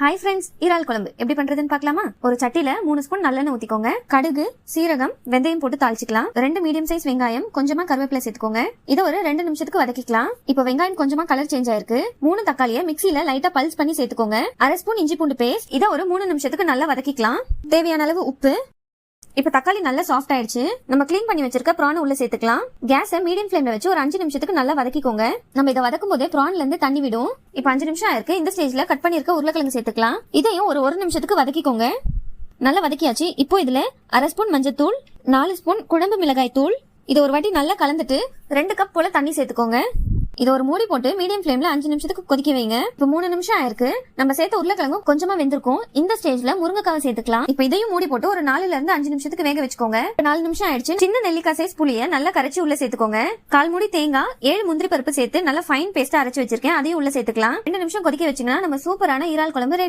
Hi friends, இறால் குழம்பு எப்படி பண்றதுன்னு பார்க்கலாமா? ஒரு சட்டில 3 ஸ்பூன் நல்லெண்ணெய் ஊத்திக்கோங்க. கடுகு, சீரகம், வெந்தயம் போட்டு தாளிச்சுக்கலாம். 2 மீடியம் சைஸ் வெங்காயம், கொஞ்சமா கருவேப்பிலை சேர்த்துக்கோங்க. இதை ஒரு 2 நிமிஷத்துக்கு வதக்கிக்கலாம். இப்போ வெங்காயம் கொஞ்சமா கலர் சேஞ்ச் ஆயிருக்கு. 3 தக்காளியை மிக்சியில லைட்டா பல்ஸ் பண்ணி சேர்த்துக்கோங்க. 1/2 ஸ்பூன் இஞ்சி பூண்டு பேஸ்ட். இதை ஒரு 3 நிமிஷத்துக்கு நல்லா வதக்கிக்கலாம். தேவையான அளவு உப்பு. இப்ப தக்காளி நல்லா சாஃப்ட் ஆயிடுச்சு. நம்ம கிளீன் பண்ணி வச்சிருக்க பிரான் உள்ள சேர்த்துக்கலாம். கேஸை மீடியம் ஃப்ளேம்ல வச்சு ஒரு 5 நிமிஷத்துக்கு நல்லா வதக்கிக்கோங்க. நம்ம இதை வதக்கும் போதே பிரான்ல இருந்து தண்ணி விடும். இப்ப 5 நிமிஷம் ஆயிருக்கு. இந்த ஸ்டேஜ்ல கட் பண்ணிருக்க உருளைக்கிழங்கு சேர்த்துக்கலாம். இதையும் ஒரு நிமிஷத்துக்கு வதக்கிக்கோங்க. நல்லா வதக்கியாச்சு. இப்போ இதுல 1/2 ஸ்பூன் மஞ்சத்தூள், 4 ஸ்பூன் குழம்பு மிளகாய் தூள். இதை ஒரு வாட்டி நல்லா கலந்துட்டு 2 கப் போல தண்ணி சேர்த்துக்கோங்க. இதை ஒரு மூடி போட்டு மீடியம் ஃப்ளேம்ல 5 நிமிஷத்துக்கு கொதிக்க வைங்க. இப்ப 3 நிமிஷம் ஆயிருக்கு. நம்ம சேர்த்த உருளைக்கிழங்கும் கொஞ்சமா வெந்திருக்கும். இந்த ஸ்டேஜ்ல முருங்கைக்காவை சேர்த்துக்கலாம். இப்ப இதையும் மூடி போட்டு ஒரு 4ல இருந்து 5 நிமிஷத்துக்கு வேக வச்சுக்கோங்க. 4 நிமிஷம் ஆயிடுச்சு. சின்ன நெல்லிக்காய் சைஸ் புளியை நல்லா கரைச்சி உள்ள சேர்த்துக்கோங்க. 1/4 மூடி தேங்காய், 7 முந்திரி பருப்பு சேர்த்து நல்லா ஃபைன் பேஸ்டா அரைச்சு வச்சிருக்கேன். அதையும் உள்ள சேர்த்துக்கலாம். 2 நிமிஷம் கொதிக்க வச்சீங்கன்னா நம்ம சூப்பரான இறால் குழம்பு ரெடி.